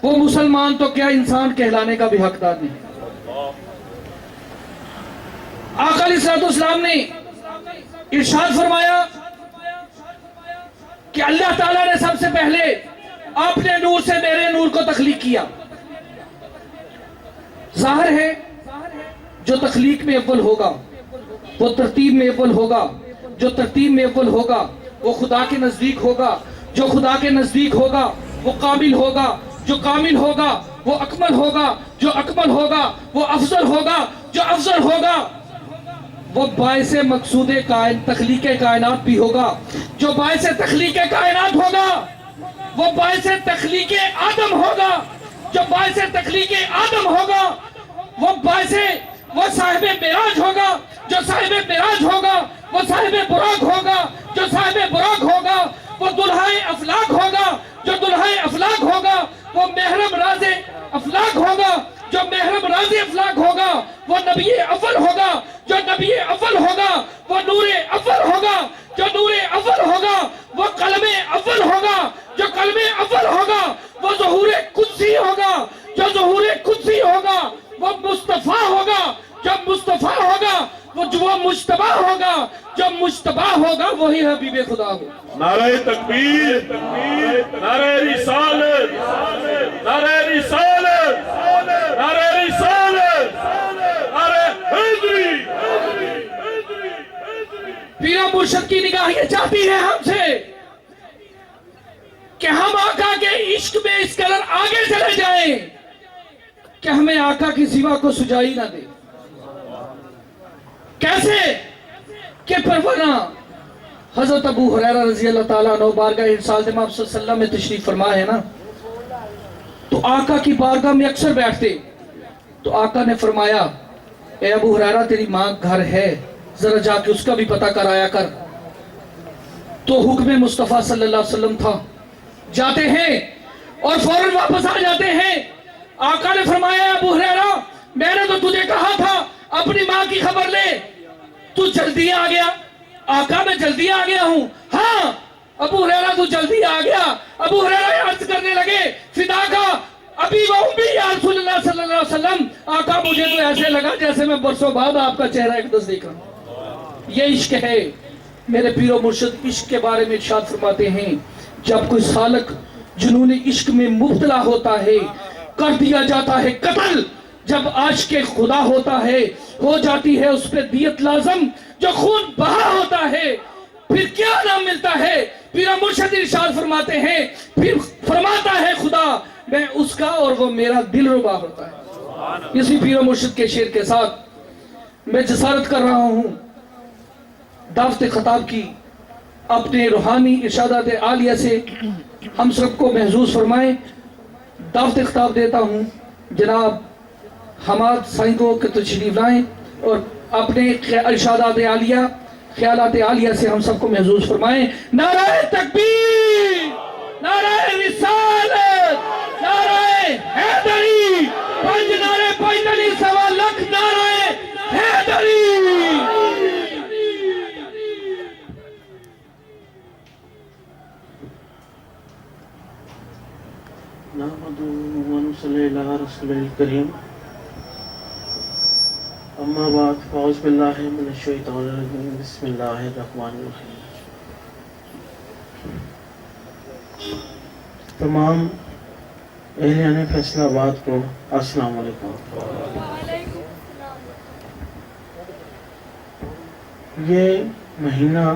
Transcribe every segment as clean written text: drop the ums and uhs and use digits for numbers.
وہ مسلمان تو کیا انسان کہلانے کا بھی حقدار نہیں۔ آقا علیہ الصلوۃ والسلام نے ارشاد فرمایا کہ اللہ تعالیٰ نے سب سے پہلے اپنے نور سے میرے نور کو تخلیق کیا۔ ظاہر ہے جو تخلیق میں اول ہوگا وہ ترتیب میں اول ہوگا، جو ترتیب میں اول ہوگا وہ خدا کے نزدیک ہوگا، جو خدا کے نزدیک ہوگا وہ کامل ہوگا، جو کامل ہوگا وہ اکمل ہوگا، جو اکمل ہوگا وہ افضل ہوگا، جو افضل ہوگا وہ باعث مقصود تخلیق کائنات بھی ہوگا، جو باعث تخلیق کائنات ہوگا وہ باعث تخلیق آدم ہوگا، جو باعث تخلیق آدم ہوگا وہ صاحب معراج ہوگا، جو صاحب معراج ہوگا وہ صاحب براق ہوگا، جو صاحب براق ہوگا وہ دلہائے افلاک ہوگا، جو دلہائے افلاک ہوگا وہ محرم راز افلاک ہوگا، جو محرم راز افلاک ہوگا وہ نبی اول ہوگا، جو نبی اول ہوگا وہ نور اول ہوگا، جو نور اول ہوگا وہ قلم اول ہوگا، جو قلم اول ہوگا وہ ظہور قدسی ہوگا، جو ظہور قدسی ہوگا وہ مصطفیٰ ہوگا، جو مصطفیٰ ہوگا وہ مجتبی ہوگا، جو مجتبی ہوگا وہی حبیب خدا ہوگا۔ نعرہ تکبیر، نعرہ رسالت، نعرہ رسالت، نعرہ رسالت، نعرہ حیدری۔ پیر مرشد کی نگاہ یہ چاہتی ہے ہم سے کہ ہم آقا کے عشق میں اس قدر آگے چلے جائیں کہ ہمیں آقا کی سوا کو سجائی نہ دے۔ کیسے کہ پروانہ حضرت ابو ہریرہ رضی اللہ تعالیٰ عنہ بارگاہ ارسال امام صلی اللہ علیہ وسلم میں تشریف فرما ہے نا، تو آقا کی بارگاہ میں اکثر بیٹھتے، تو آقا نے فرمایا اے ابو ہریرہ تیری ماں گھر ہے، ذرا جا کے اس کا بھی پتہ کرایا کر۔ تو حکم مصطفیٰ صلی اللہ علیہ وسلم تھا، جاتے ہیں اور فوراً واپس آ جاتے ہیں۔ آقا نے فرمایا ابو ہریرہ میں نے تو تجھے کہا تھا اپنی ماں کی خبر لے، تو جلدی آ گیا۔ آقا میں جلدی آ گیا ہوں۔ ہاں ابو ہریرہ تو جلدی آ گیا۔ ابو ہریرہ عرض کرنے لگے فدا کا ابھی و امی یا رسول اللہ صلی اللہ علیہ وسلم، آقا مجھے تو ایسے لگا جیسے میں برسوں بعد آپ کا چہرہ اقدس دیکھ رہا ہوں۔ یہ عشق ہے میرے پیر و مرشد۔ عشق کے بارے میں ارشاد فرماتے ہیں جب کوئی سالک جنون عشق میں مبتلا ہوتا ہے کر دیا جاتا ہے قتل، جب عاشق خدا ہوتا ہے ہو جاتی ہے اس پہ دیت لازم، جو خون بہا ہوتا ہے پھر کیا نام ملتا ہے۔ پیر مرشد ارشاد فرماتے ہیں پھر فرماتا ہے خدا میں اس کا اور وہ میرا دل ربا ہوتا ہے۔ اسی پیر مرشد کے شعر کے ساتھ میں جسارت کر رہا ہوں دعوت خطاب کی، اپنے روحانی ارشادات عالیہ سے ہم سب کو محظوظ فرمائیں۔ دعوت خطاب دیتا ہوں جناب حماد سائیں کو کہ تشریف لائیں اور اپنے ارشادات عالیہ خیالات عالیہ سے ہم سب کو محظوظ فرمائیں۔ نعرہ تکبیر، نعرہ رسالت، نعرہ حیدری، پنج نعرے پیدلی سوا لکھ نعرہ حیدری۔ نحمدہ ونصلی علی رسول الکریم، اما بعد فاعوذ باللہ من الشیطان الرجیم، بسم اللہ الرحمن الرحیم۔ تمام اہلیان فیصل آباد کو السلام علیکم۔ یہ مہینہ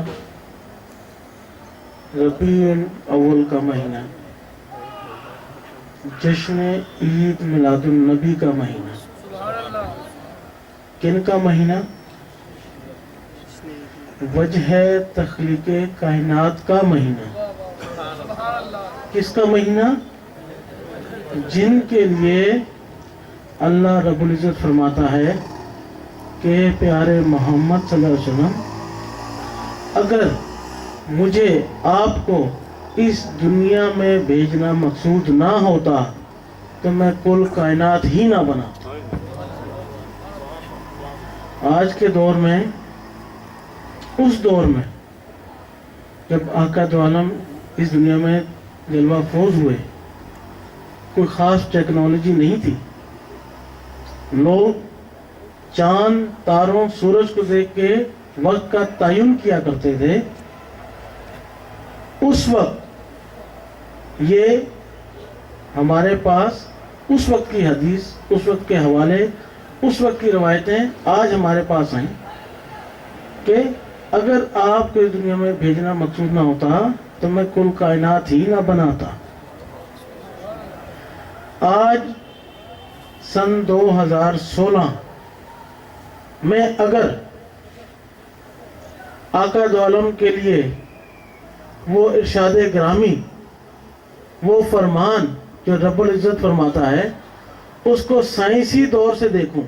ربیع الاول کا مہینہ، جشن عید میلاد النبی کا مہینہ، کن کا مہینہ؟ وجہ تخلیق کائنات کا مہینہ۔ کس کا مہینہ؟ جن کے لیے اللہ رب العزت فرماتا ہے کہ پیارے محمد صلی اللہ علیہ وسلم اگر مجھے آپ کو اس دنیا میں بھیجنا مقصود نہ ہوتا تو میں کل کائنات ہی نہ بنا۔ آج کے دور میں، اس دور میں جب آقا دو عالم اس دنیا میں جلوہ افروز ہوئے، کوئی خاص ٹیکنالوجی نہیں تھی. لوگ چاند، تاروں، سورج کو دیکھ کے وقت کا تعین کیا کرتے تھے. اس وقت یہ ہمارے پاس اس وقت کی حدیث، اس وقت کے حوالے، اس وقت کی روایتیں آج ہمارے پاس آئیں کہ اگر آپ کو اس دنیا میں بھیجنا مقصود نہ ہوتا تو میں کل کائنات ہی نہ بناتا. آج سن 2016 میں اگر آقا دو عالم کے لیے وہ ارشاد گرامی، وہ فرمان جو رب العزت فرماتا ہے، اس کو سائنسی دور سے دیکھوں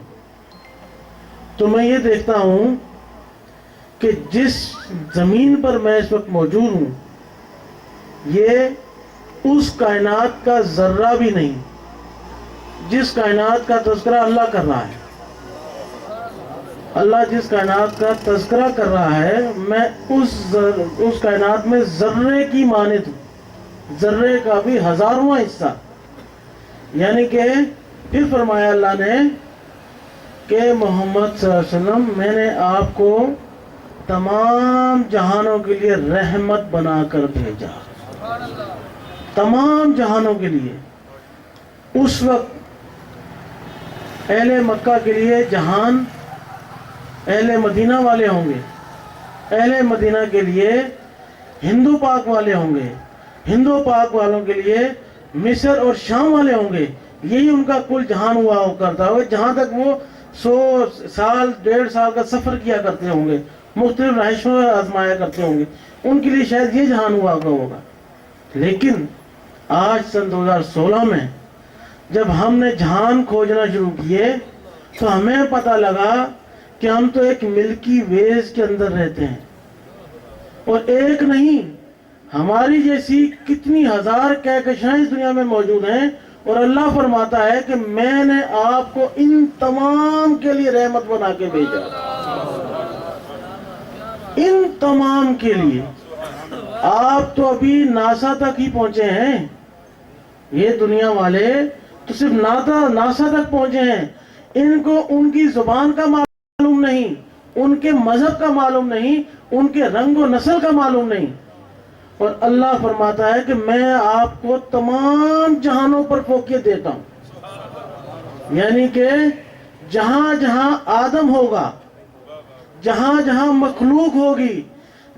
تو میں یہ دیکھتا ہوں کہ جس زمین پر میں اس وقت موجود ہوں یہ اس کائنات کا ذرہ بھی نہیں جس کائنات کا تذکرہ اللہ کر رہا ہے. اللہ جس کائنات کا تذکرہ کر رہا ہے میں اس کائنات میں ذرے کی مانند ہوں، ذرے کا بھی ہزارواں حصہ. یعنی کہ پھر فرمایا اللہ نے کہ محمد صلی اللہ علیہ وسلم میں نے آپ کو تمام جہانوں کے لیے رحمت بنا کر بھیجا، تمام جہانوں کے لیے. اس وقت اہل مکہ کے لیے جہان اہل مدینہ والے ہوں گے، اہل مدینہ کے لیے ہندو پاک والے ہوں گے، ہندو پاک والوں کے لیے مصر اور شام والے ہوں گے. یہی ان کا کل جہان ہوا کرتا ہوگا. جہاں تک وہ 100 سال 1.5 سال کا سفر کیا کرتے ہوں گے، مختلف رہائشوں میں آزمایا کرتے ہوں گے، ان کے لیے شاید یہ جہان ہوا ہوگا. لیکن آج سن 2016 میں جب ہم نے جہان کھوجنا شروع کیے تو ہمیں پتہ لگا کہ ہم تو ایک ملکی ویز کے اندر رہتے ہیں، اور ایک نہیں ہماری جیسی کتنی ہزار کہکشاں اس دنیا میں موجود ہیں. اور اللہ فرماتا ہے کہ میں نے آپ کو ان تمام کے لیے رحمت بنا کے بھیجا، ان تمام کے لیے. آپ تو ابھی ناسا تک ہی پہنچے ہیں، یہ دنیا والے تو صرف ناسا تک پہنچے ہیں. ان کو ان کی زبان کا معلوم نہیں، ان کے مذہب کا معلوم نہیں، ان کے رنگ و نسل کا معلوم نہیں. اور اللہ فرماتا ہے کہ میں آپ کو تمام جہانوں پر فوقیت دیتا ہوں. یعنی کہ جہاں جہاں آدم ہوگا، جہاں جہاں مخلوق ہوگی،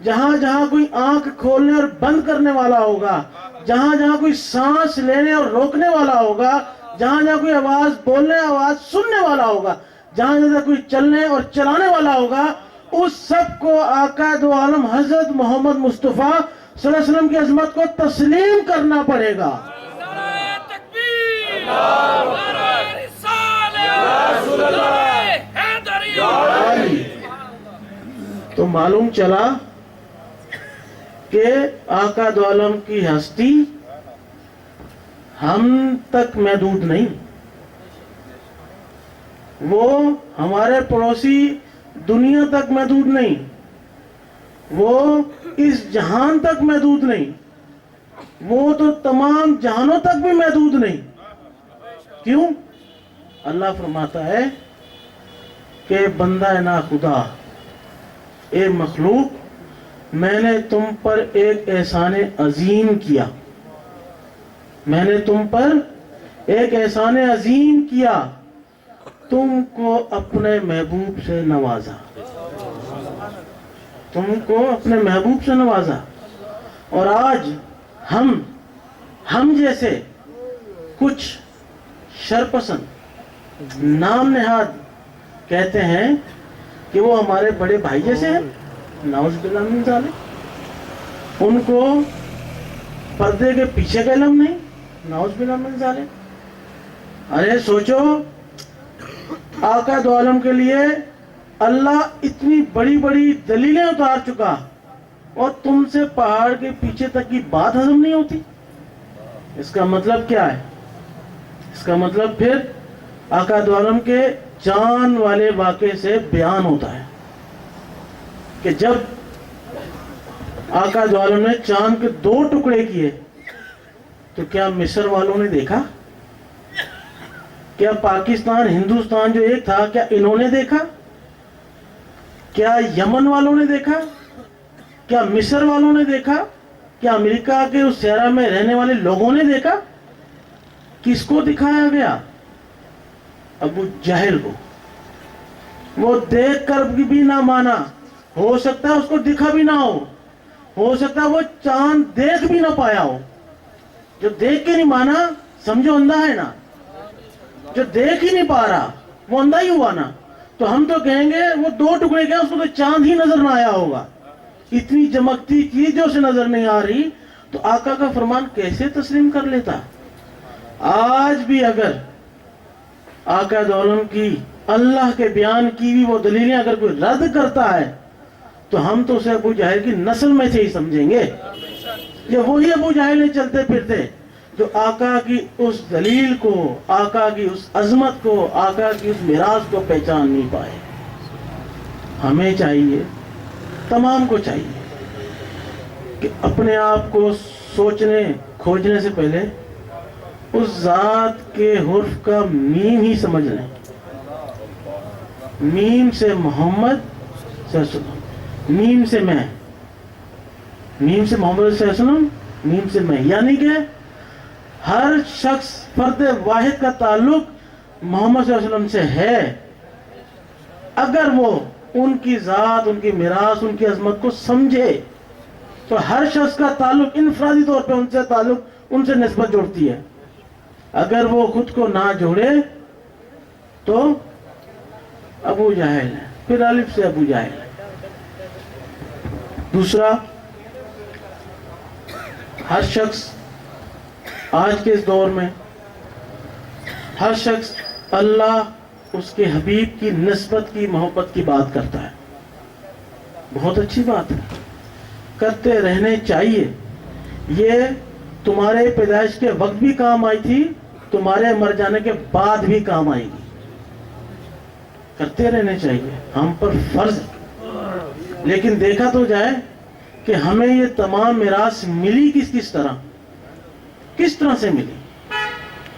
جہاں جہاں کوئی آنکھ کھولنے اور بند کرنے والا ہوگا، جہاں جہاں کوئی سانس لینے اور روکنے والا ہوگا، جہاں جہاں کوئی آواز بولنے آواز سننے والا ہوگا، جہاں جہاں کوئی چلنے اور چلانے والا ہوگا، اس سب کو آقا دو عالم حضرت محمد مصطفیٰ صلی اللہ علیہ وسلم کی عظمت کو تسلیم کرنا پڑے گا. نعرہ تکبیر، نعرہ رسالت، نعرہ حیدری. تو معلوم چلا کہ آقا دو عالم کی ہستی ہم تک محدود نہیں، وہ ہمارے پڑوسی دنیا تک محدود نہیں، وہ اس جہان تک محدود نہیں، وہ تو تمام جہانوں تک بھی محدود نہیں. کیوں؟ اللہ فرماتا ہے کہ بندہ نا خدا، اے مخلوق، میں نے تم پر ایک احسان عظیم کیا، میں نے تم پر ایک احسان عظیم کیا، تم کو اپنے محبوب سے نوازا، تم کو اپنے محبوب سے نوازا. اور آج ہم جیسے کچھ شرپسند نام نہاد کہتے ہیں کہ وہ ہمارے بڑے بھائی جیسے ہیں، نعوذ باللہ من ذالک. ان کو پردے کے پیچھے کا علم نہیں، نعوذ باللہ من ذالک. ارے سوچو، آقا دو عالم کے لیے اللہ اتنی بڑی بڑی دلیلیں اتار چکا اور تم سے پہاڑ کے پیچھے تک کی بات ہضم نہیں ہوتی. اس کا مطلب کیا ہے؟ اس کا مطلب پھر آقا دو عالم کے جان والے واقعے سے بیان ہوتا ہے کہ جب آقا دو عالم نے چاند کے 2 ٹکڑے کیے تو کیا مصر والوں نے دیکھا؟ کیا پاکستان ہندوستان جو ایک تھا کیا انہوں نے دیکھا؟ کیا یمن والوں نے دیکھا؟ کیا مصر والوں نے دیکھا؟ کیا امریکہ کے اس صحرا میں رہنے والے لوگوں نے دیکھا؟ کس کو دکھایا گیا؟ ابو جہل کو. وہ دیکھ کر بھی نہ مانا. ہو سکتا ہے اس کو دکھا بھی نہ ہو سکتا ہے وہ چاند دیکھ بھی نہ پایا ہو. جو دیکھ کے نہیں مانا سمجھو اندھا ہے نا. جو دیکھ ہی نہیں پا رہا وہ اندھا ہی ہوا نا. تو ہم تو کہیں گے وہ 2 ٹکڑے کے اس کو تو چاند ہی نظر نہ آیا ہوگا. اتنی چمکتی چیز جو اسے نظر نہیں آ رہی تو آقا کا فرمان کیسے تسلیم کر لیتا؟ آج بھی اگر آقا دو عالم کی اللہ کے بیان کی بھی وہ دلیلیں اگر کوئی رد کرتا ہے تو ہم تو اسے ابو جہل کی نسل میں سے ہی سمجھیں گے. یہ وہی ابو جہل نے چلتے پھرتے جو آقا کی اس دلیل کو، آقا کی اس عظمت کو، آقا کی اس میراث کو پہچان نہیں پائے. ہمیں چاہیے، تمام کو چاہیے کہ اپنے آپ کو سوچنے کھوجنے سے پہلے اس ذات کے حرف کا میم ہی سمجھ لیں. میم سے محمد صلی اللہ علیہ وسلم، میم سے میں، میم سے محمد صلی اللہ علیہ وسلم، میم سے میں. یعنی کہ ہر شخص فرد واحد کا تعلق محمد صلی اللہ علیہ وسلم سے ہے. اگر وہ ان کی ذات، ان کی میراث، ان کی عظمت کو سمجھے تو ہر شخص کا تعلق انفرادی طور پہ ان سے تعلق، ان سے نسبت جوڑتی ہے. اگر وہ خود کو نہ جوڑے تو ابو جہل ہے، پھر الف سے ابو جہل ہے. دوسرا، ہر شخص آج کے اس دور میں ہر شخص اللہ، اس کے حبیب کی نسبت کی، محبت کی بات کرتا ہے. بہت اچھی بات ہے، کرتے رہنے چاہیے. یہ تمہارے پیدائش کے وقت بھی کام آئی تھی، تمہارے مر جانے کے بعد بھی کام آئے گی. کرتے رہنے چاہیے، ہم پر فرض ہے. لیکن دیکھا تو جائے کہ ہمیں یہ تمام میراث ملی کس طرح سے ملی.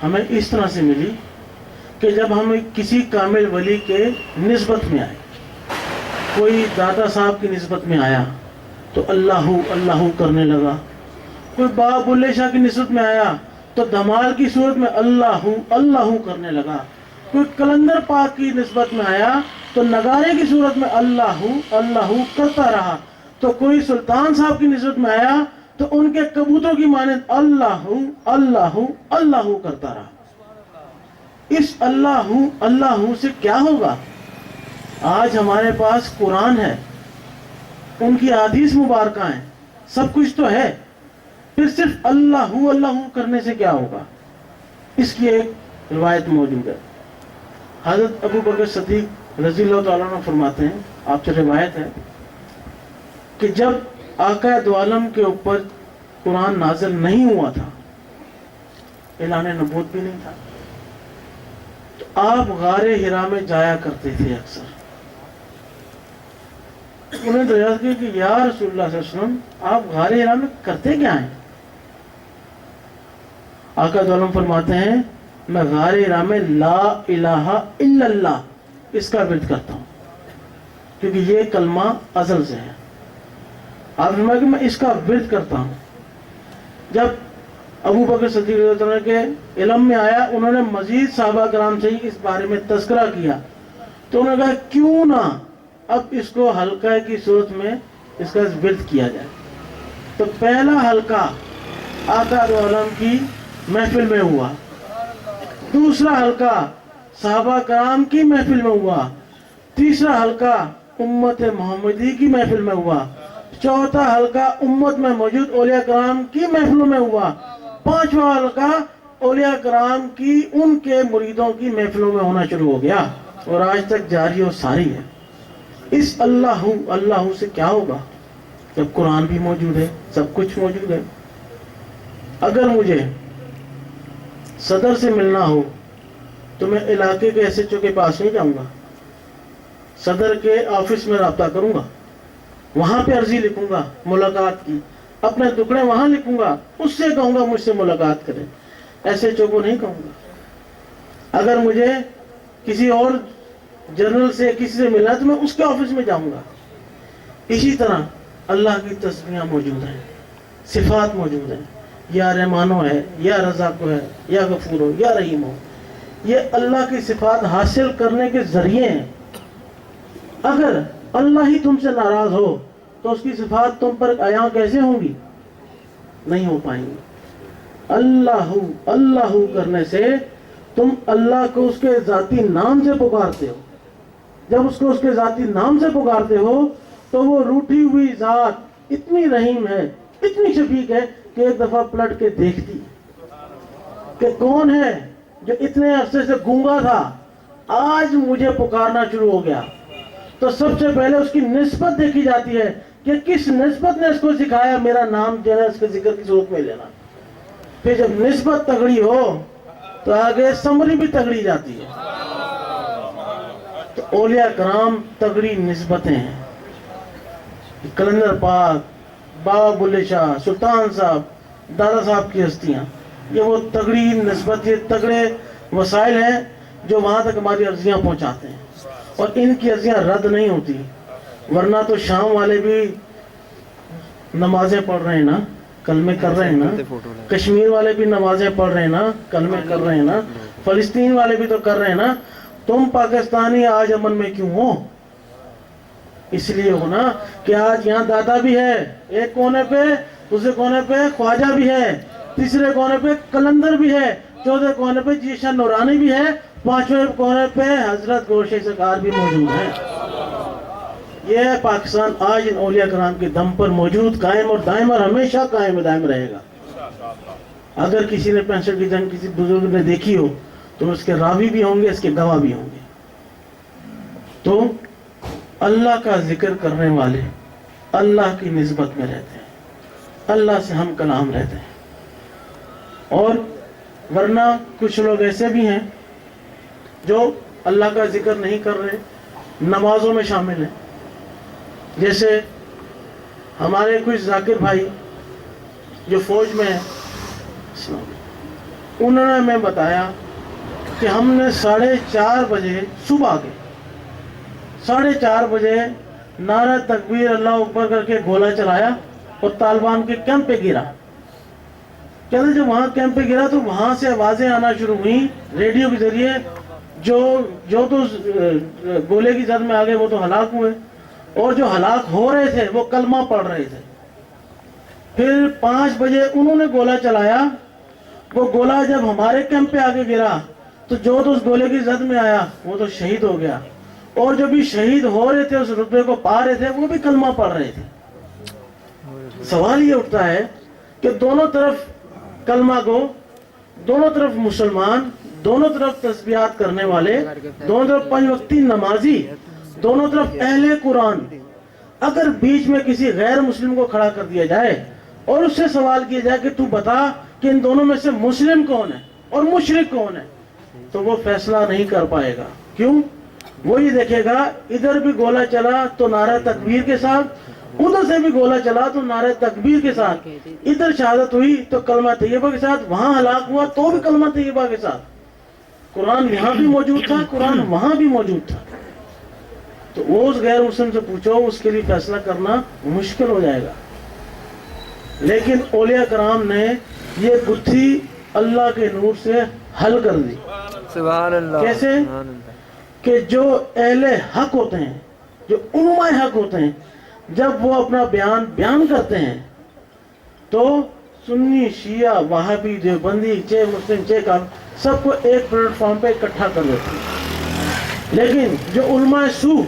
ہمیں اس طرح سے ملی کہ جب ہم کسی کامل ولی کے نسبت میں آئے، کوئی دادا صاحب کی نسبت میں آیا تو اللہ کرنے لگا. کوئی بابا بلے شاہ کی نسبت میں آیا تو دھمال کی صورت میں اللہ کرنے لگا. کوئی کلندر پاک کی نسبت میں آیا تو نگارے کی صورت میں اللہ کرتا رہا. تو کوئی سلطان صاحب کی نسبت میں آیا تو ان کے کبوتروں کی مانند اللہ کرتا رہا. اس اللہ سے کیا ہوگا؟ آج ہمارے پاس قرآن ہے، ان کی احادیث مبارکہ ہیں، سب کچھ تو ہے، پھر صرف اللہ کرنے سے کیا ہوگا؟ اس کی ایک روایت موجود ہے. حضرت ابو بکر صدیق رضی اللہ تعالیٰ عنہ فرماتے ہیں، آپ سے روایت ہے کہ جب آقا دو عالم کے اوپر قرآن نازل نہیں ہوا تھا، اعلان نبوت بھی نہیں تھا، تو آپ غار حرا میں جایا کرتے تھے. اکثر انہیں دریافت کی کہ یا رسول اللہ صلی اللہ علیہ وسلم، آپ غار حرا میں کرتے کیا ہیں؟ آقا دو عالم فرماتے ہیں، میں غار حرا میں لا الہ الا اللہ اس کا ورد کرتا ہوں، کیونکہ یہ کلمہ ازل سے ہے. آپ فرمایا کہ میں اس کا ورد کرتا ہوں. جب ابو بکر صدیق رضی اللہ عنہ کے علم میں آیا، انہوں نے مزید صحابہ کرام سے اس بارے میں تذکرہ کیا، تو انہوں نے کہا کیوں نہ اب اس کو حلقہ کی صورت میں اس کا ورد کیا جائے. تو پہلا حلقہ آقا دو عالم کی محفل میں ہوا، دوسرا حلقہ صحابہ کرام کی محفل میں ہوا، تیسرا حلقہ امت محمدی کی محفل میں ہوا، چوتھا حلقہ امت میں موجود اولیاء کرام کی محفلوں میں ہوا، پانچواں حلقہ اولیاء کرام کی ان کے مریدوں کی محفلوں میں ہونا شروع ہو گیا، اور آج تک جاری و ساری ہے. اس اللہ سے کیا ہوگا جب قرآن بھی موجود ہے، سب کچھ موجود ہے. اگر مجھے صدر سے ملنا ہو تو میں علاقے کے ایس ایچ او کے پاس نہیں جاؤں گا، صدر کے آفس میں رابطہ کروں گا، وہاں پہ عرضی لکھوں گا ملاقات کی، اپنے ٹکڑے وہاں لکھوں گا، اس سے کہوں گا مجھ سے ملاقات کرے. ایس ایچ او کو نہیں کہوں گا. اگر مجھے کسی اور جنرل سے کسی سے ملا تو میں اس کے آفس میں جاؤں گا. اسی طرح اللہ کی تسبیحاں موجود ہیں، صفات موجود ہیں. یا رحمانو ہے، یا رزاقو ہے، یا غفور ہو، یا رحیم ہو. یہ اللہ کی صفات حاصل کرنے کے ذریعے ہیں. اگر اللہ ہی تم سے ناراض ہو تو اس کی صفات تم پر عیاں کیسے ہوں گی؟ نہیں ہو پائیں گی. اللہ اللہ کرنے سے تم اللہ کو اس کے ذاتی نام سے پکارتے ہو. جب اس کو اس کے ذاتی نام سے پکارتے ہو تو وہ روٹھی ہوئی ذات اتنی رحیم ہے، اتنی شفیق ہے کہ ایک دفعہ پلٹ کے دیکھتی کہ کون ہے جو اتنے عرصے سے گونگا تھا، آج مجھے پکارنا شروع ہو گیا. تو سب سے پہلے اس کی نسبت دیکھی جاتی ہے کہ کس نسبت نے اس کو سکھایا میرا نام جو ہے اس کے ذکر کی صورت میں لینا. پھر جب نسبت تگڑی ہو تو آگے سمری بھی تگڑی جاتی ہے. تو اولیاء کرام تگڑی نسبتیں ہیں. کلندر پاک، بابا بلے شاہ، سلطان صاحب، دادا صاحب کی ہستیاں، یہ وہ تگڑی نسبت، یہ تگڑے وسائل ہیں جو وہاں تک ہماری عرضیاں پہنچاتے ہیں. اور ان کی عرضیاں رد نہیں ہوتی. ورنہ تو شام والے بھی نمازیں پڑھ رہے ہیں نا، کلمے کر رہے ہیں نا. کشمیر والے بھی نمازیں پڑھ رہے ہیں نا، کلمے کر رہے ہیں نا. فلسطین والے بھی تو کر رہے ہیں نا. تم پاکستانی آج امن میں کیوں ہو؟ اس لیے ہو نا کہ آج یہاں دادا بھی ہے ایک کونے پہ، دوسرے کونے پہ خواجہ بھی ہے، تیسرے کونے پہ کلندر بھی ہے، چوتھے کونے پہ جیشن نورانی بھی ہے، پانچویں کونے پہ حضرت گوشے سرکار بھی موجود ہیں. یہ پاکستان آج ان اولیاء کرام کے دم پر موجود، قائم اور دائم، اور ہمیشہ قائم و دائم رہے گا. اگر کسی نے 65 کی جنگ کسی بزرگ نے دیکھی ہو تو اس کے راوی بھی ہوں گے، اس کے گواہ بھی ہوں گے. تو اللہ کا ذکر کرنے والے اللہ کی نسبت میں رہتے ہیں، اللہ سے ہم کلام رہتے ہیں. اور ورنہ کچھ لوگ ایسے بھی ہیں جو اللہ کا ذکر نہیں کر رہے، نمازوں میں شامل ہیں. جیسے ہمارے کچھ ذاکر بھائی جو فوج میں ہیں، انہوں نے ہمیں بتایا کہ ہم نے 4:30 بجے صبح کے 4:30 بجے نعرہ تکبیر اللہ اکبر کر کے گولا چلایا اور طالبان کے کیمپ پہ گرا. کہتے جب وہاں کیمپ پہ گرا تو وہاں سے آوازیں آنا شروع ہوئیں ریڈیو کے ذریعے، جو تو گولے کی زد میں آگے وہ تو ہلاک ہوئے، اور جو ہلاک ہو رہے تھے وہ کلمہ پڑھ رہے تھے. پھر 5 بجے انہوں نے گولا چلایا، وہ گولا جب ہمارے کیمپ پہ آگے گرا تو جو تو اس گولے کی زد میں آیا وہ تو شہید ہو گیا، اور جو بھی شہید ہو رہے تھے اس رتبے کو پا رہے تھے وہ بھی کلمہ پڑھ رہے تھے. سوال یہ اٹھتا ہے کہ دونوں طرف کلمہ گو، دونوں طرف مسلمان، دونوں طرف تسبیحات کرنے والے، دونوں طرف 5 وقتی نمازی، دونوں طرف اہل قرآن، اگر بیچ میں کسی غیر مسلم کو کھڑا کر دیا جائے اور اس سے سوال کیا جائے کہ تو بتا کہ ان دونوں میں سے مسلم کون ہے اور مشرک کون ہے، تو وہ فیصلہ نہیں کر پائے گا. کیوں؟ وہ یہ دیکھے گا ادھر بھی گولا چلا تو نعرہ تکبیر کے ساتھ، ادھر سے بھی گولا چلا تو نعرہ تکبیر کے ساتھ، ادھر شہادت ہوئی تو کلمہ طیبہ کے ساتھ، وہاں ہلاک ہوا تو بھی کلمہ طیبہ کے ساتھ. قرآن یہاں بھی موجود تھا، قرآن وہاں بھی موجود تھا. تو وہ اس غیر مسلم سے پوچھو، اس کے لیے فیصلہ کرنا مشکل ہو جائے گا. لیکن اولیاء کرام نے یہ گتھی اللہ کے نور سے حل کر دی. سبحان اللہ. کیسے؟ کہ جو اہل حق ہوتے ہیں، جو علماء حق ہوتے ہیں، جب وہ اپنا بیان کرتے ہیں تو سنی، شیعہ، وہابی، دیوبندی، چھ مسلم، چھ کافر سب کو ایک پلیٹ فارم پہ اکٹھا کر دیتے ہیں. لیکن جو علماء سو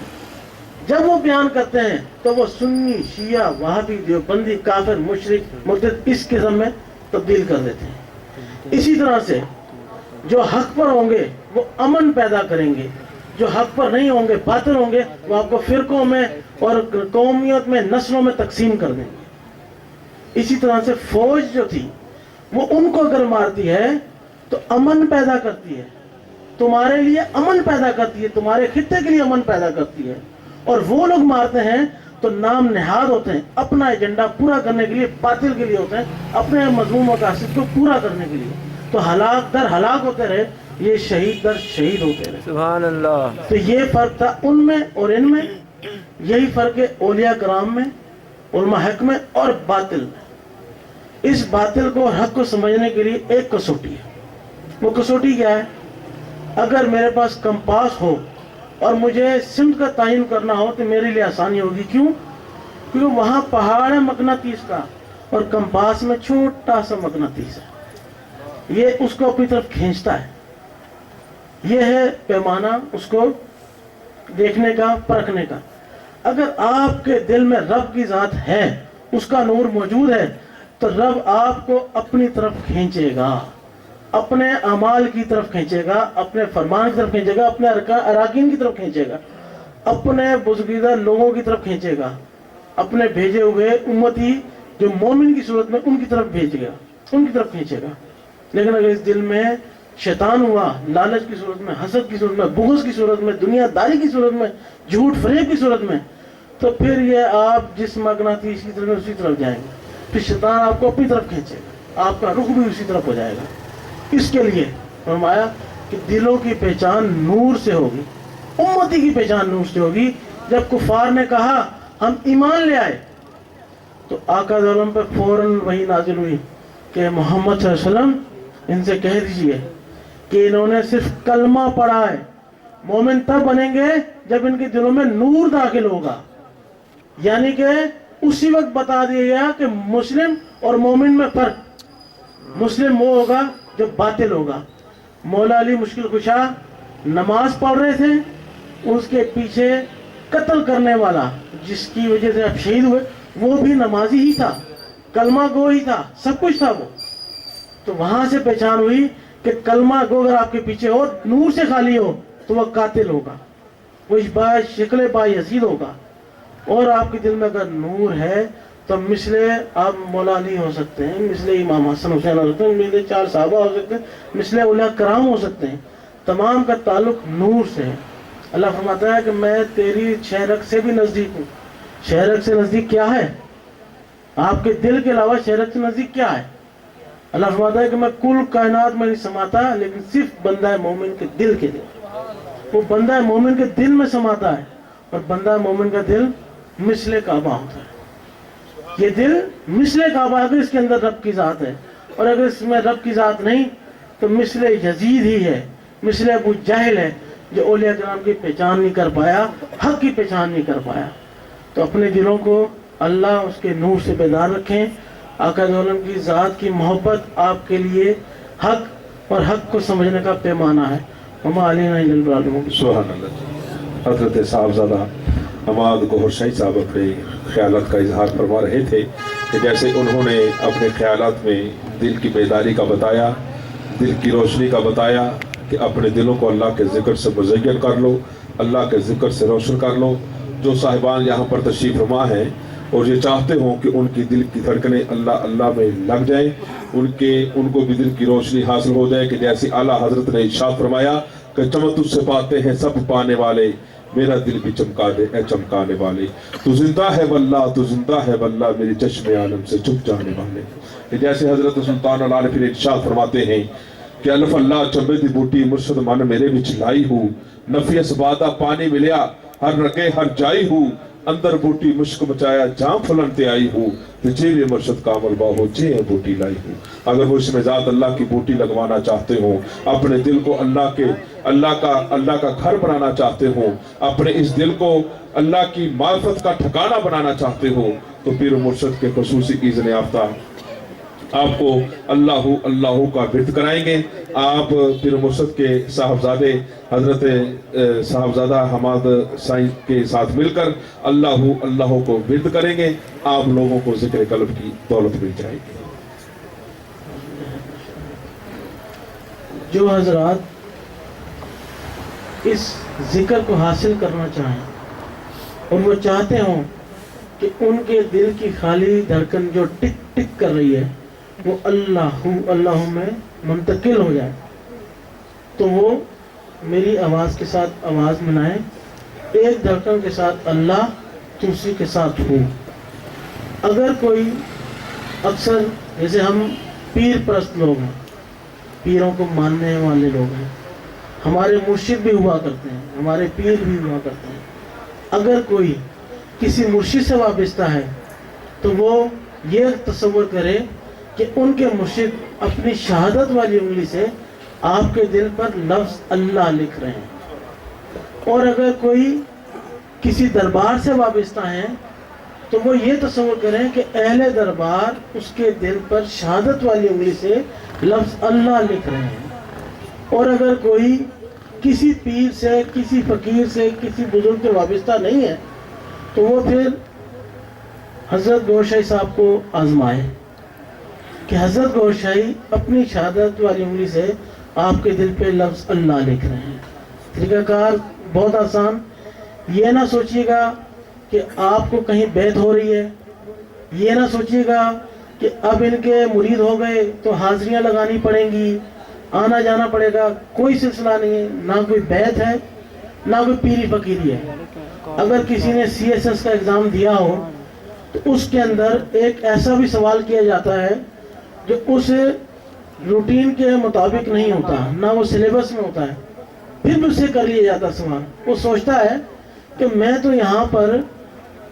جب وہ بیان کرتے ہیں تو وہ سنی، شیعہ، وہابی، دیوبندی، کافر، مشرک، مرتد اس قسم میں تبدیل کر دیتے ہیں. اسی طرح سے جو حق پر ہوں گے وہ امن پیدا کریں گے، جو حق پر نہیں ہوں گے، باطل ہوں گے، وہ آپ کو فرقوں میں اور قومیت میں، نسلوں میں تقسیم کر دیں گے. اسی طرح سے فوج جو تھی وہ ان کو اگر مارتی ہے تو امن پیدا کرتی ہے، تمہارے لیے امن پیدا کرتی ہے، تمہارے خطے کے لیے امن پیدا کرتی ہے. اور وہ لوگ مارتے ہیں تو نام نہاد ہوتے ہیں، اپنا ایجنڈا پورا کرنے کے لیے، باطل کے لیے ہوتے ہیں، اپنے مضمون مقاصد کو پورا کرنے کے لیے. تو ہلاک در ہلاک ہوتے رہے، یہ شہید در شہید ہوتے رہے. سبحان اللہ. تو یہ فرق تھا ان میں اور ان میں. یہی فرق ہے اولیاء کرام میں، علماء حق میں اور باطل میں. اس باطل کو اور حق کو سمجھنے کے لیے ایک کسوٹی ہے. وہ کسوٹی کیا ہے؟ اگر میرے پاس کمپاس ہو اور مجھے سمت کا تعین کرنا ہو تو میرے لیے آسانی ہوگی. کیوں؟ کیونکہ وہاں پہاڑ ہے مقناطیس کا اور کمپاس میں چھوٹا سا مقناطیس ہے. یہ اس کو اپنی طرف کھینچتا ہے. یہ ہے پیمانہ اس کو دیکھنے کا، پرکھنے کا. اگر آپ کے دل میں رب کی ذات ہے، اس کا نور موجود ہے، تو رب آپ کو اپنی طرف کھینچے گا، اپنے اعمال کی طرف کھینچے گا، اپنے فرمان کی طرف کھینچے گا، اپنے اراکین کی طرف کھینچے گا، اپنے بزرگیدہ لوگوں کی طرف کھینچے گا، اپنے بھیجے ہوئے امتی جو مومن کی صورت میں ان کی طرف بھیجے گا، ان کی طرف کھینچے گا. لیکن اگر اس دل میں شیطان ہوا، لالچ کی صورت میں، حسد کی صورت میں، بغض کی صورت میں، دنیا داری کی صورت میں، جھوٹ فریب کی صورت میں، تو پھر یہ آپ جس مقناطیس کی طرف اسی طرف جائیں گے. پھر شیطان آپ کو اپنی طرف کھینچے گا، آپ کا رخ بھی اسی طرف ہو جائے گا. اس کے لیے فرمایا کہ دلوں کی پہچان نور سے ہوگی، امتی کی پہچان نور سے ہوگی. جب کفار نے کہا ہم ایمان لے آئے تو آقا عالم پہ فوراً وحی نازل ہوئی کہ محمد صلی اللہ علیہ وسلم ان سے کہہ دیجئے کہ انہوں نے صرف کلمہ پڑھا ہے. مومن تب بنیں گے جب ان کے دلوں میں نور داخل ہوگا. یعنی کہ اسی وقت بتا دیا گیا کہ مسلم اور مومن میں فرق. مسلم وہ ہوگا جو باطل ہوگا. مولا علی مشکل کشا نماز پڑھ رہے تھے، اس کے پیچھے قتل کرنے والا جس کی وجہ سے آپ شہید ہوئے وہ بھی نمازی ہی تھا، کلمہ گو ہی تھا، سب کچھ تھا وہ. تو وہاں سے پہچان ہوئی کہ کلمہ گو اگر آپ کے پیچھے ہو، نور سے خالی ہو، تو وہ قاتل ہوگا، وہ شکل با یزید ہوگا. اور آپ کے دل میں اگر نور ہے تو مثل آپ مولا علی ہو سکتے ہیں، مثل امام حسن حسین ہو سکتے ہیں، مثل 4 صحابہ ہو سکتے ہیں، مثل اولیاء کرام ہو سکتے ہیں. تمام کا تعلق نور سے ہے. اللہ فرماتا ہے کہ میں تیری شہرک سے بھی نزدیک ہوں. شہرک سے نزدیک کیا ہے؟ آپ کے دل کے علاوہ شہرک سے نزدیک کیا ہے؟ اللہ فرماتا ہے کہ میں کل کائنات میں نہیں سماتا، لیکن صرف بندہ مومن کے دل کے دل. وہ بندہ مومن کے دل میں سماتا ہے، اور بندہ مومن کا دل مثل کعبہ ہوتا ہے. یہ دل مثل کعبہ ہے، اس کے اندر رب کی ذات ہے. اور اگر اس میں رب کی ذات نہیں تو مثل یزید ہی ہے، مثل ابو جہل ہے، جو اولیاء کرام کی پہچان نہیں کر پایا، حق کی پہچان نہیں کر پایا. تو اپنے دلوں کو اللہ اس کے نور سے بیدار رکھیں. آقا عالم کی ذات کی محبت آپ کے لیے حق اور حق کو سمجھنے کا پیمانہ ہے. وما علینا الا البلاغ. سبحان اللہ. حضرت صاحبزادہ حماد گوہر شاہی صاحب اپنے خیالات کا اظہار فرما رہے تھے کہ جیسے انہوں نے اپنے خیالات میں دل کی بیداری کا بتایا، دل کی روشنی کا بتایا کہ اپنے دلوں کو اللہ کے ذکر سے مزین کر لو، اللہ کے ذکر سے روشن کر لو. جو صاحبان یہاں پر تشریف فرما ہیں اور یہ چاہتے ہوں کہ ان کی دل کی دھڑکنیں اللہ اللہ میں لگ جائیں، ان کو بھی دل کی روشنی حاصل ہو جائے کہ جیسے اعلیٰ حضرت نے ارشاد فرمایا کہ چمک تجھ سے پاتے ہیں سب پانے والے، میرا دل بھی چمکا دے اے چمکانے والے. تو زندہ ہے واللہ، تو زندہ ہے واللہ، میری چشم عالم سے چھپ جانے والے. کہ جیسے حضرت سلطان اللہ پھر ارشاد فرماتے ہیں کہ الف اللہ چمبے دی بوٹی مرشد من میرے وچ لائی ہوں، نفی اسبادہ پانی ملیا ہر رگے ہر جائی ہوں، اندر بوٹی مشک مچایا جام پھلن تے آئی ہوں، جیوے مرشد کامل باہو جے بوٹی لائی ہوں. اگر وہ اس میں ذات اللہ کی بوٹی لگوانا چاہتے ہوں، اپنے دل کو اللہ کا گھر بنانا چاہتے ہوں، اپنے اس دل کو اللہ کی معرفت کا ٹھکانہ بنانا چاہتے ہوں، تو پیر مرشد کے خصوصی اذن یافتہ آپ کو اللہ کا ورد کرائیں گے. آپ پیر مرشد کے صاحبزادے حضرت صاحبزادہ حماد سائیں کے ساتھ مل کر اللہ کو ورد کریں گے. آپ لوگوں کو ذکر قلب کی دولت مل جائے گی. جو حضرات اس ذکر کو حاصل کرنا چاہیں اور وہ چاہتے ہوں کہ ان کے دل کی خالی دھڑکن جو ٹک ٹک کر رہی ہے وہ اللہ میں منتقل ہو جائے، تو وہ میری آواز کے ساتھ آواز ملائیں. ایک دھڑکن کے ساتھ اللہ، دوسری کے ساتھ ہو. اگر کوئی اکثر جیسے ہم پیر پرست لوگ ہیں، پیروں کو ماننے والے لوگ ہیں، ہمارے مرشد بھی ہوا کرتے ہیں، ہمارے پیر بھی ہوا کرتے ہیں۔ اگر کوئی کسی مرشد سے وابستہ ہے تو وہ یہ تصور کرے کہ ان کے مرشد اپنی شہادت والی انگلی سے آپ کے دل پر لفظ اللہ لکھ رہے ہیں۔ اور اگر کوئی کسی دربار سے وابستہ ہیں تو وہ یہ تصور کریں کہ اہل دربار اس کے دل پر شہادت والی انگلی سے لفظ اللہ لکھ رہے ہیں۔ اور اگر کوئی کسی پیر سے، کسی فقیر سے، کسی بزرگ سے وابستہ نہیں ہے تو وہ پھر حضرت گوھر شاہی صاحب کو آزمائے کہ حضرت گوھر شاہی اپنی شہادت والی انگلی سے آپ کے دل پہ لفظ اللہ لکھ رہے ہیں۔ طریقہ کار بہت آسان، یہ نہ سوچیے گا کہ آپ کو کہیں بیعت ہو رہی ہے، یہ نہ سوچیے گا کہ اب ان کے مرید ہو گئے تو حاضریاں لگانی پڑیں گی، آنا جانا پڑے گا۔ کوئی سلسلہ نہیں ہے، نہ کوئی بیعت ہے، نہ کوئی پیری فقیری ہے۔ اگر کسی نے CSS کا ایگزام دیا ہو تو اس کے اندر ایک ایسا بھی سوال کیا جاتا ہے جو اس روٹین کے مطابق نہیں ہوتا، نہ وہ سلیبس میں ہوتا ہے، پھر بھی اسے کر لیا جاتا سوال۔ وہ سوچتا ہے کہ میں تو یہاں پر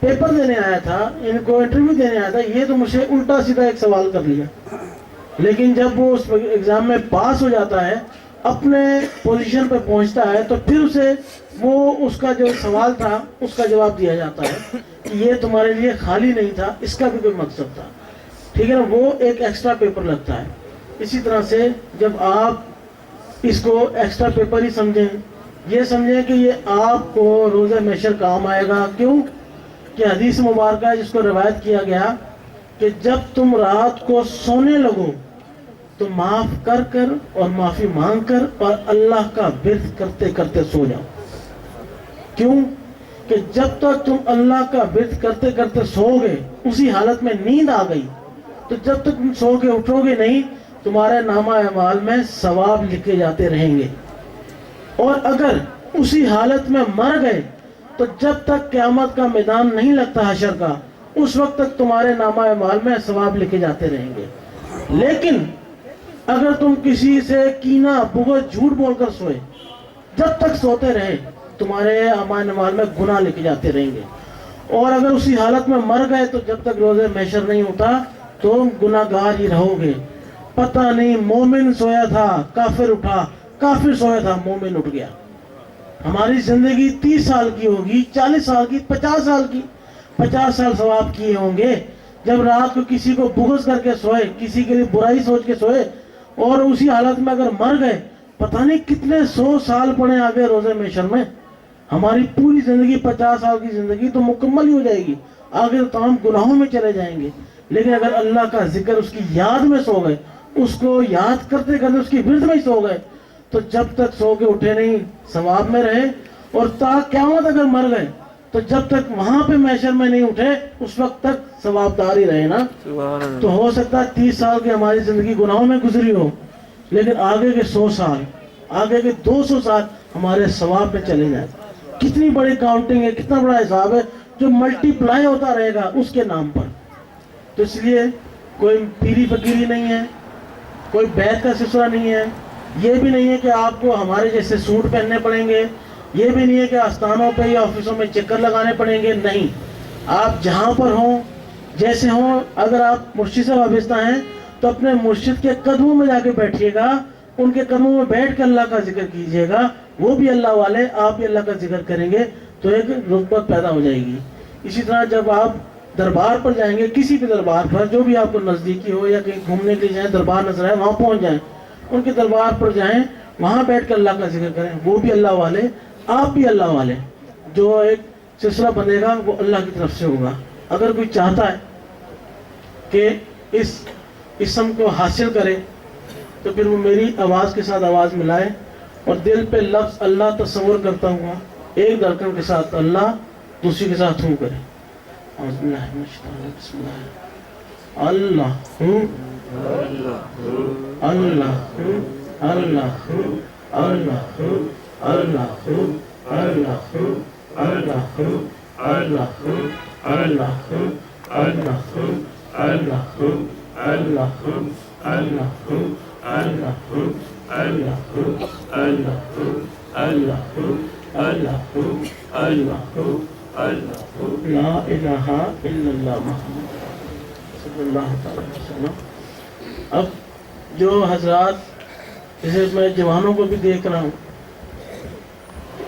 پیپر دینے آیا تھا، ان کو انٹرویو دینے آیا تھا، یہ تو مجھے الٹا سیدھا ایک سوال کر لیا۔ لیکن جب وہ اس ایگزام میں پاس ہو جاتا ہے، اپنے پوزیشن پہ پہنچتا ہے، تو پھر اسے وہ اس کا جو سوال تھا اس کا جواب دیا جاتا ہے کہ یہ تمہارے لیے خالی نہیں تھا، اس کا بھی کوئی مقصد تھا، ٹھیک ہے نا، وہ ایک ایکسٹرا پیپر لگتا ہے۔ اسی طرح سے جب آپ اس کو ایکسٹرا پیپر ہی سمجھیں، یہ سمجھیں کہ یہ آپ کو روز محشر کام آئے گا۔ کیوں کہ حدیث مبارکہ ہے جس کو روایت کیا گیا کہ جب تم رات کو سونے لگو تو معاف کر کر اور معافی مانگ کر اور اللہ کا ورد کرتے کرتے سو جاؤ۔ کیوں کہ جب تک تم اللہ کا ورد کرتے کرتے سو گے، اسی حالت میں نیند آ گئی، تو جب تک تم سو کے اٹھو گے نہیں، تمہارے نامہ اعمال میں ثواب لکھے جاتے رہیں گے۔ اور اگر اسی حالت میں مر گئے تو جب تک قیامت کا میدان نہیں لگتا حشر کا، اس وقت تک تمہارے نامہ اعمال میں ثواب لکھے جاتے رہیں گے۔ لیکن اگر تم کسی سے کینہ، بغض، جھوٹ بول کر سوئے، جب تک سوتے رہے تمہارے اعمال میں گناہ لکھے جاتے رہیں گے۔ اور اگر اسی حالت میں مر گئے تو جب تک روز محشر نہیں ہوتا تو گناہ گار ہی رہو گے۔ پتہ نہیں مومن سویا تھا کافر اٹھا، کافر سویا تھا مومن اٹھ گیا۔ ہماری زندگی 30 سال کی ہوگی، 40 سال کی، 50 سال کی، 50 سال ثواب کیے ہوں گے جب رات کو کسی کو بغض کر کے سوئے، کسی کے لیے برائی سوچ کے سوئے، اور اسی حالت میں اگر مر گئے، پتہ نہیں کتنے 100 سال پڑے آگے روزے محشر میں۔ ہماری پوری زندگی 50 سال کی زندگی تو مکمل ہی ہو جائے گی، آگے تو تمام گناہوں میں چلے جائیں گے۔ لیکن اگر اللہ کا ذکر، اس کی یاد میں سو گئے، اس کو یاد کرتے کرتے اس کی ورد میں ہی سو گئے، تو جب تک سو کے اٹھے نہیں ثواب میں رہے، اور تا قیامت اگر مر گئے تو جب تک وہاں پہ محشر میں نہیں اٹھے اس وقت تک ثواب دار ہی رہے نا۔ تو ہو سکتا ہے 30 سال کی ہماری زندگی گناہوں میں گزری ہو، لیکن آگے کے 100 سال، آگے کے 200 سال ہمارے ثواب میں چلے جائیں۔ کتنی بڑی کاؤنٹنگ ہے، کتنا بڑا حساب ہے جو ملٹی پلائی ہوتا رہے گا اس کے نام پر۔ تو اس لیے کوئی پیری فقیری نہیں ہے، کوئی بیعت کا سلسلہ نہیں ہے، یہ بھی نہیں ہے کہ آپ کو ہمارے جیسے سوٹ پہننے پڑیں گے، یہ بھی نہیں ہے کہ آستانوں پہ یا آفسوں میں چکر لگانے پڑیں گے، نہیں۔ آپ جہاں پر ہوں، جیسے ہوں، اگر آپ مرشد سے وابستہ ہیں تو اپنے مرشد کے قدموں میں جا کے بیٹھیے گا، ان کے قدموں میں بیٹھ کے اللہ کا ذکر کیجیے گا، وہ بھی اللہ والے، آپ بھی اللہ کا ذکر کریں گے، تو ایک رغبت پیدا ہو جائے گی۔ اسی طرح جب آپ دربار پر جائیں گے، کسی بھی دربار پر جو بھی آپ کو نزدیکی ہو یا کہیں گھومنے کے لیے جائیں، دربار نظر آئے وہاں پہنچ جائیں، ان کے دربار پر جائیں، وہاں بیٹھ کر اللہ کا ذکر کریں، وہ بھی اللہ والے، آپ بھی اللہ والے۔ جو ایک سلسلہ بنے گا وہ اللہ کی طرف سے ہوگا۔ اگر کوئی چاہتا ہے کہ اس اسم کو حاصل کرے تو پھر وہ میری آواز کے ساتھ آواز ملائے اور دل پہ لفظ اللہ تصور کرتا ہوا، ایک دھڑکن کے ساتھ اللہ، دوسری کے ساتھ ہوں کرے۔ بسم اللہ، اللہ ہوں، اللہ ہوں، اللہ ہوں، اللہ ہوں، اللہ ہوں، اللہ ہوں، اللہ ہوں، اللہ ہوں، اللہ ہوں، اللہ ہوں، اللہ ہوں، اللہ ہوں، اللہ ہوں، لا الہ الا اللہ محمد صلی اللہ تعالی وسلم. اب جو حضرات جیسے میں جوانوں کو بھی دیکھ رہا ہوں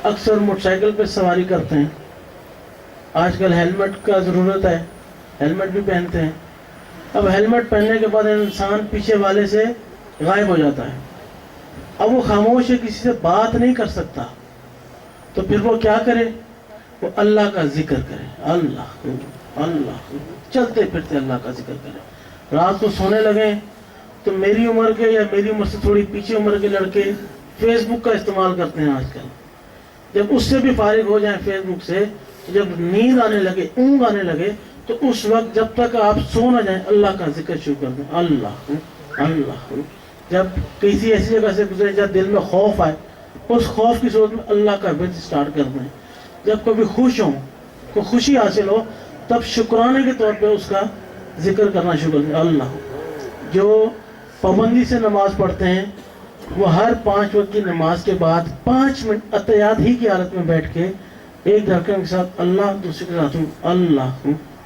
اکثر موٹر سائیکل پہ سواری کرتے ہیں. آج کل ہیلمٹ کا ضرورت ہے, ہیلمٹ بھی پہنتے ہیں. اب ہیلمٹ پہننے کے بعد انسان پیچھے والے سے غائب ہو جاتا ہے. اب وہ خاموش ہے, کسی سے بات نہیں کر سکتا, تو پھر وہ کیا کرے؟ وہ اللہ کا ذکر کرے. اللہ اللہ چلتے پھرتے اللہ کا ذکر کرے. رات کو سونے لگیں تو میری عمر کے یا میری عمر سے تھوڑی پیچھے عمر کے لڑکے فیس بک کا استعمال کرتے ہیں آج کل. جب اس سے بھی فارغ ہو جائیں فیس بک سے, جب نیند آنے لگے, اونگ آنے لگے, تو اس وقت جب تک آپ سو نہ جائیں اللہ کا ذکر شروع کر دیں. اللہ اللہ. جب کسی ایسی جگہ سے گزرے جب دل میں خوف آئے, اس خوف کی صورت میں اللہ کا ورد سٹارٹ کر دیں. جب کبھی خوش ہوں, کوئی خوشی حاصل ہو, تب شکرانے کے طور پہ اس کا ذکر کرنا شروع کر دیں. اللہ. جو پابندی سے نماز پڑھتے ہیں وہ ہر 5 وقت کی نماز کے بعد 5 منٹ اتحیات ہی کی حالت میں بیٹھ کے ایک دھڑکن کے ساتھ اللہ, دوسرے کے ساتھ اللہ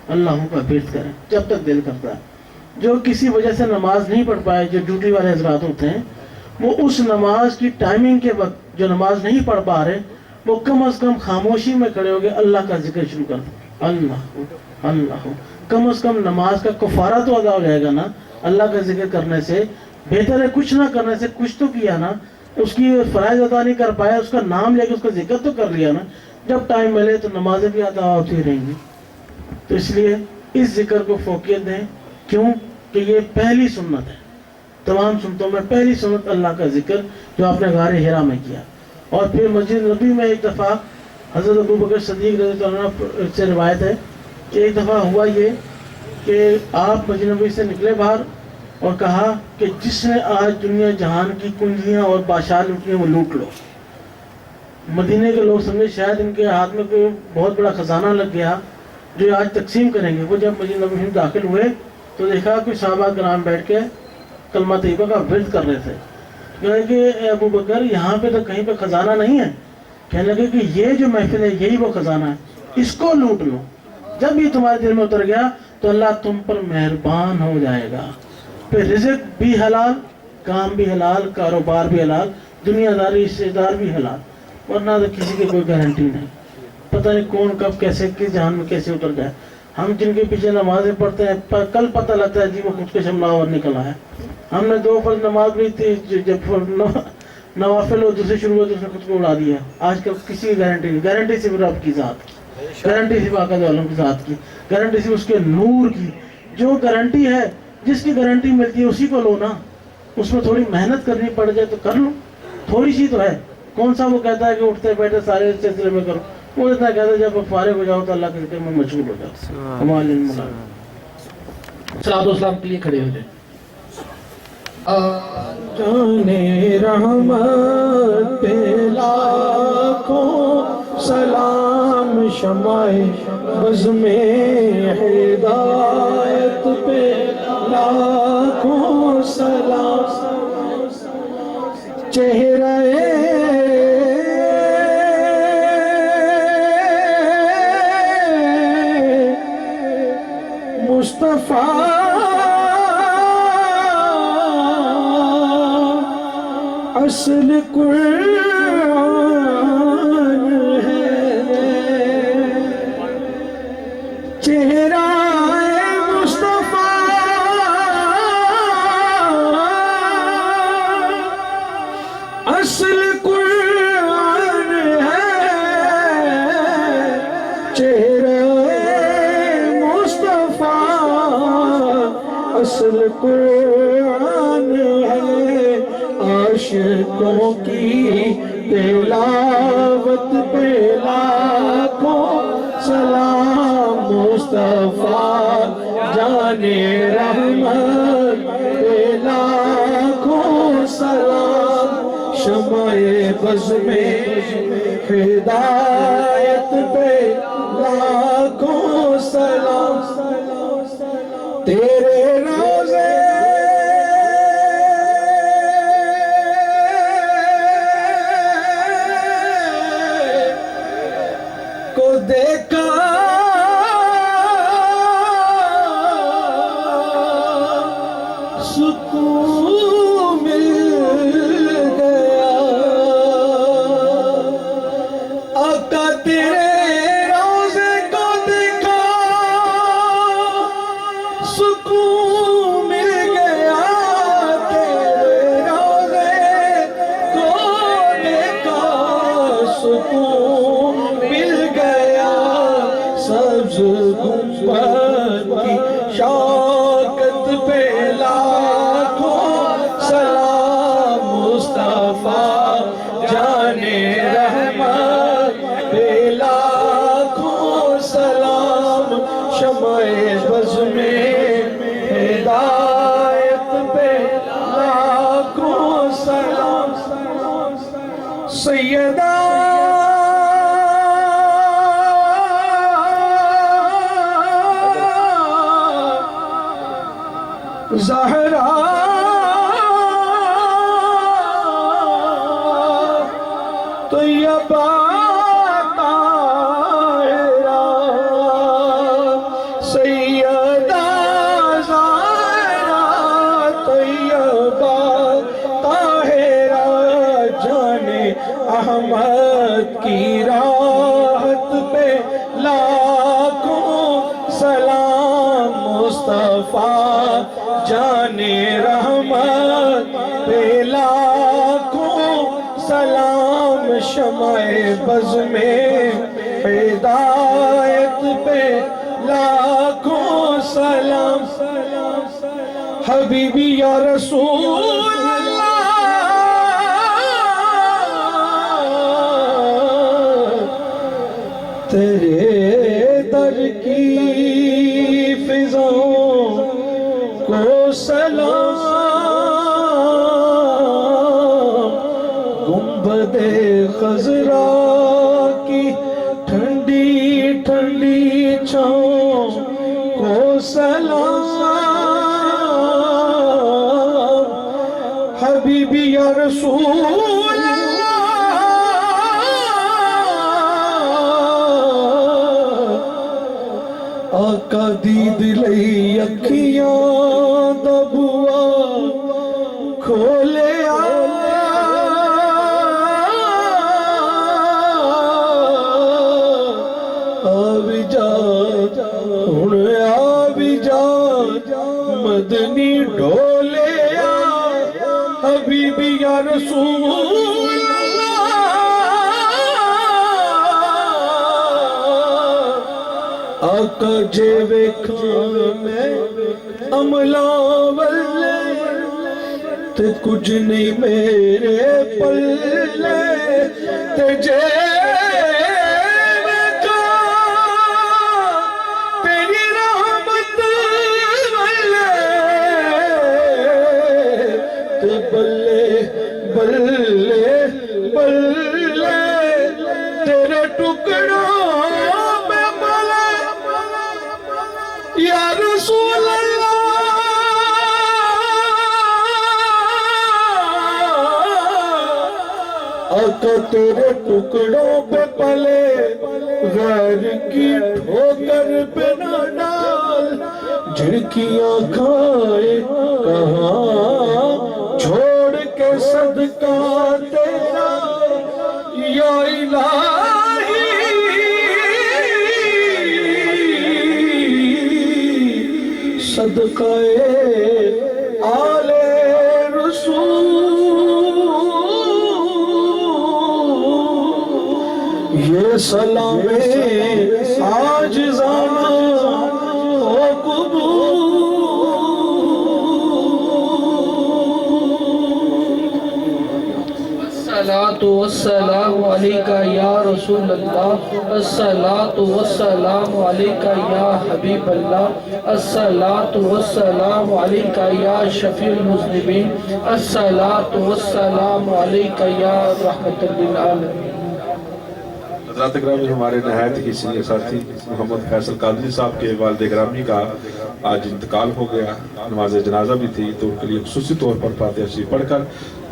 اللہ کا ورد کریں جب تک دل کرتا ہے. جو کسی وجہ سے نماز نہیں پڑھ پائے, جو ڈیوٹی والے حضرات ہوتے ہیں, وہ اس نماز کی ٹائمنگ کے وقت جو نماز نہیں پڑھ پا رہے, وہ کم از کم خاموشی میں کھڑے ہو گئے اللہ کا ذکر شروع کر دیں. اللہ اللہ. کم از کم نماز کا کفارہ تو ادا ہو جائے گا نا اللہ کا ذکر کرنے سے. بہتر ہے کچھ نہ کرنے سے کچھ تو کیا نا. اس کی فرائض ادا نہیں کر پایا, اس کا نام لے کے اس کا ذکر تو کر لیا نا. جب ٹائم ملے تو نمازیں بھی ادا ہوتی رہیں گی. تو اس لیے اس ذکر کو فوقیت دیں. کیوں کہ یہ پہلی سنت ہے, تمام سنتوں میں پہلی سنت اللہ کا ذکر جو آپ نے غار حرا میں کیا. اور پھر مسجد نبی میں ایک دفعہ حضرت ابو بکر صدیق رضی اللہ عنہ سے روایت ہے کہ ایک دفعہ ہوا یہ کہ آپ مسجد نبی سے نکلے باہر اور کہا کہ جس نے آج دنیا جہان کی کنجیاں اور بادشاہ لوٹی ہیں وہ لوٹ لو. مدینے کے لوگ سمجھے شاید ان کے ہاتھ میں کوئی بہت بڑا خزانہ لگ گیا جو آج تقسیم کریں گے. وہ جب مسجد نبی میں داخل ہوئے تو دیکھا کوئی صحابہ کرام بیٹھ کے کلمہ طیبہ کا ورد کر رہے تھے. کہا کہ ابو بکر یہاں پہ تو کہیں پہ خزانہ نہیں ہے. کہنے لگے کہ یہ جو محفل ہے یہی وہ خزانہ ہے, اس کو لوٹ لو. جب یہ تمہارے دل میں اتر گیا تو اللہ تم پر مہربان ہو جائے گا. پھر رزق بھی حلال, کام بھی حلال, کاروبار بھی حلال, دنیا داری رشتے دار بھی حلال. ورنہ تو کسی کی کوئی گارنٹی نہیں, پتہ نہیں کون کب کیسے کس جہان میں کیسے اتر جائے. ہم جن کے پیچھے نمازیں پڑھتے ہیں کل پتہ لگتا ہے جی وہ خود کے شملہ اور نکلا ہے. ہم نے 2 فرض نماز پڑھی تھی, جب نوافل اور دوسرے شروع ہوئے تو اس نے خود کو اڑا دیا. آج کل کسی کی گارنٹی نہیں. گارنٹی صرف رب کی ذات کی, گارنٹی صرف آقا عالم کی ذات کی, گارنٹی صرف اس کے نور کی. جو گارنٹی ہے, جس کی گارنٹی ملتی ہے اسی کو لو نا. اس میں تھوڑی محنت کرنی پڑ جائے تو کر لو, تھوڑی سی تو ہے. کون سا وہ کہتا ہے کہ اٹھتے بیٹھے سارے سلسلے میں کرو. وہ اتنا کہتا ہے جب فارغ ہو جاؤ تو اللہ کے ذکر میں مشغول ہو جاؤ. صلوات و سلام کے لیے کھڑے ہو جائیں. جانے رحمت پہ لاکھوں سلام, شمع بز میں ہدایت پہ لاکھوں سلام. چہرہ مصطفیٰ اصل قرآن ہے. چہرہ مصطفیٰ اصل قرآن ہے. چہرہ مصطفیٰ اصل قرآن ہے. عاشقوں کی تلاوت پہ لاکھوں سلام. مصطفیٰ جانے رحمت پہ لاکھوں سلام. شمع بز میں ہدایت پہ لاکھوں سلام. تیرے روزے جانے رحمت پہ لاکھوں سلام، شمع بز میں ہدایت پہ لاکھوں سلام، سیدہ زہرا طیبہ طاہرہ، سیدہ زہرا طیبہ طاہرہ، جانے احمد کی راحت پہ لاکھوں سلام، مصطفیٰ جانے رحمت پہ لاکھوں سلام، شمع بز میں ہدایت پہ لاکھوں سلام، حبیبی یا رسول اللہ، تیرے در کی فضاؤں کو سلام، گنبد خضرا کی ٹھنڈی ٹھنڈی چھاؤں کو سلام، حبیبی یا رسول آقا دید لئی اکھیاں دا بوا کھولیا، آوی جا ہن آوی جا مدنی ڈولیا، حبیبی یا رسول آقا جے ویکھاں میں عملہ والے تے کچھ نہیں میرے پلے، تے جے ویکھاں تیری رحمت والے تے بلے بلے بلے تیرے ٹکڑوں یا رسول اللہ، آقا تیرے ٹکڑوں پہ پلے، غیر کی ٹھوکر پہ نہ ڈال، جھڑکیاں کھائے کہاں چھوڑ کے صدقہ تیرا یا الہی، صدقہ آل رسول، یہ سلام عاجزانہ ہو قبول، الصلاة والسلام علیکہ یا رسول اللہ، الصلاة والسلام علیکہ یا حبیب اللہ، الصلاة والسلام علیکہ یا شفیع المذنبین، الصلاة والسلام علیکہ یا رحمت للعالمین۔ حضرات گرامی، ہمارے نہایت ہی سینئر ساتھی محمد فیصل قادری صاحب کے والد گرامی کا آج انتقال ہو گیا، نماز جنازہ بھی تھی، تو ان کے لیے خصوصی طور پر فاتحہ شریف پڑھ کر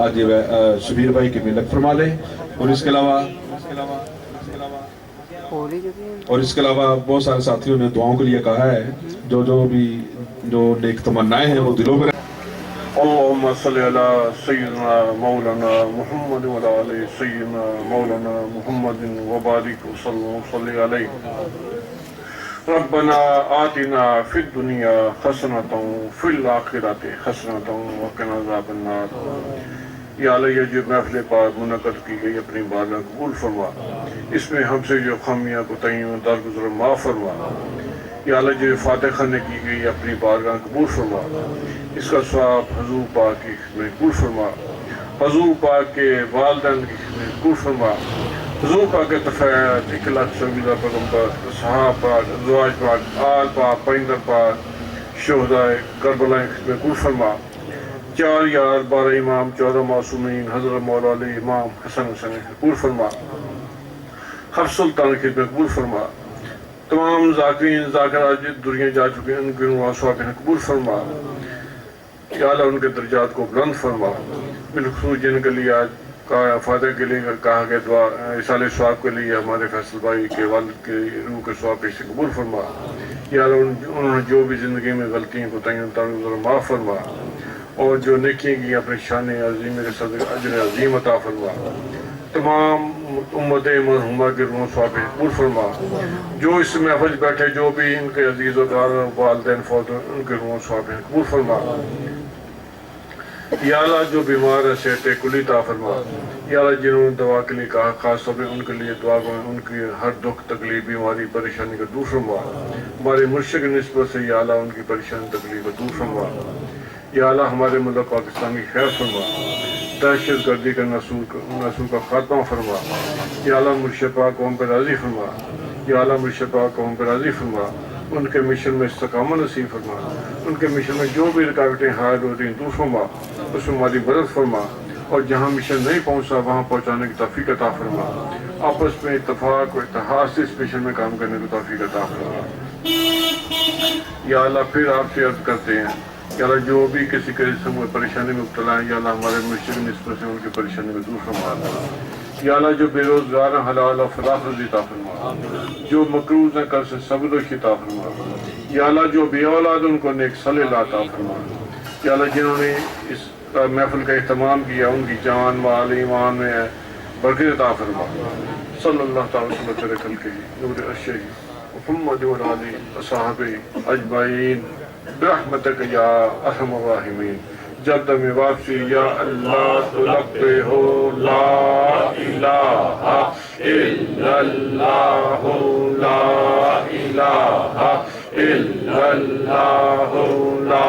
آج شبیر بھائی کی ملت فرما لیں، اور اس کے علاوہ بہت سارے ساتھیوں نے دعاؤں کے لیے کہا ہے، جو نیک تمنائیں ہیں وہ دلوں میں اللهم صل على سيدنا مولانا محمد وعلى آل سيدنا مولانا محمد وبارك وسلم وصلي عليه ربنا آتنا في الدنيا حسنة وفي الآخرة حسنة وقنا عذاب النار۔ یا اللہ، یہ جو محفل پاک منعقد کی گئی اپنی بارگاہ قبول فرما، اس میں ہم سے جو خامیاں کوتاہیاں درگزر معاف فرما۔ یا اللہ، جو فاتح خانے کی گئی اپنی بارگاہ قبول فرما، اس کا ثواب حضور پاک کی میں قبول فرما۔ حضور پاک کے والدین کی خدمت قبول فرما، حضور پاک کے تفیعات، اخلاق سبیلہ پیغمبر، صحابہ پاک، ازواج پاک، آل پاک، پیغمبر پاک، شہداء کربلا کی خدمت قبول فرما، 4 یار 12 امام 14 معصومین، حضرت مولا علی امام حسن حسین کی خدمت قبول فرما، حفظ سلطان کی خدمت قبول فرما، تمام ذاکرین ذاکرات دنیا جا چکے ہیں ان کے ثواب قبول فرما، یا اللہ ان کے درجات کو بلند فرما، بالخصوص جن کے لیے آج فاتح کے لیے کہا کہ دعا اصال ثواب کے لیے ہمارے فیصل بھائی کے والد کے روح کے ثواب پیش قبول فرما، یا اللہ انہوں نے جو بھی زندگی میں غلطیاں کو تعین معاف فرما، اور جو نیکیاں کی اپنے شان عظیم کے صدر اجر عظیم عطا فرما، تمام امت مرحومہ کے روح ثواب قبول فرما، جو اس محفل بیٹھے جو بھی ان کے عزیز و دار والدین فوت ان کے روح ثواب قبول فرما، یا اللہ جو بیمار ہے صحت کلی عطا فرما، یا اللہ جنہوں نے دعا کے لیے کہا خاص طور پہ ان کے لیے دعا کریں، ان کی ہر دکھ تکلیف بیماری پریشانی کو دور فرما، ہمارے مرشد کی نسبت سے یا اللہ ان کی پریشانی تکلیف کو دور فرما، یا اللہ ہمارے ملک پاکستان کی خیر فرما، دہشت گردی کا نسول کا خاتمہ فرما، یا اللہ مرشد پاک قوم پہ راضی فرما، یا اللہ مرشد پاک قوم پہ راضی فرما، ان کے مشن میں استقامت نصیب فرما، ان کے مشن میں جو بھی رکاوٹیں حائل ہوتی ہیں دور فرما، اس میں ہماری مدد فرما، اور جہاں مشن نہیں پہنچا وہاں پہنچانے کی توفیق عطا فرما، آپس میں اتفاق و اتحاد سے اس مشن میں کام کرنے کی توفیق عطا فرما، یا اللہ پھر آپ سے عرض کرتے ہیں یا اللہ جو بھی کسی قسم میں پریشانی میں مبتلا ہیں یا اللہ ہمارے مرشد کی نسبت سے ان کی پریشانی میں دور فرما، یا اللہ جو بے روزگار ہیں حلال و فلاح رزق عطا فرما، جو مقروض ہیں قرض سے صبر و عطا فرما، یا اللہ جو بے اولاد ان کو نیک صالح عطا فرما، یا اللہ جنہوں نے اس محفل کا اہتمام کیا ان کی جان مال ایمان میں برکت عطا فرما، صلی اللہ تعالی وسلم خیر خلقہ نور عرشہ محمد و علی اصحابہ اجمعین برحمتک یا ارحم الراحمین۔ جب دم واپسی یا اللہ تلقے ہو لا الہ الا اللہ لا الہ الا اللہ لا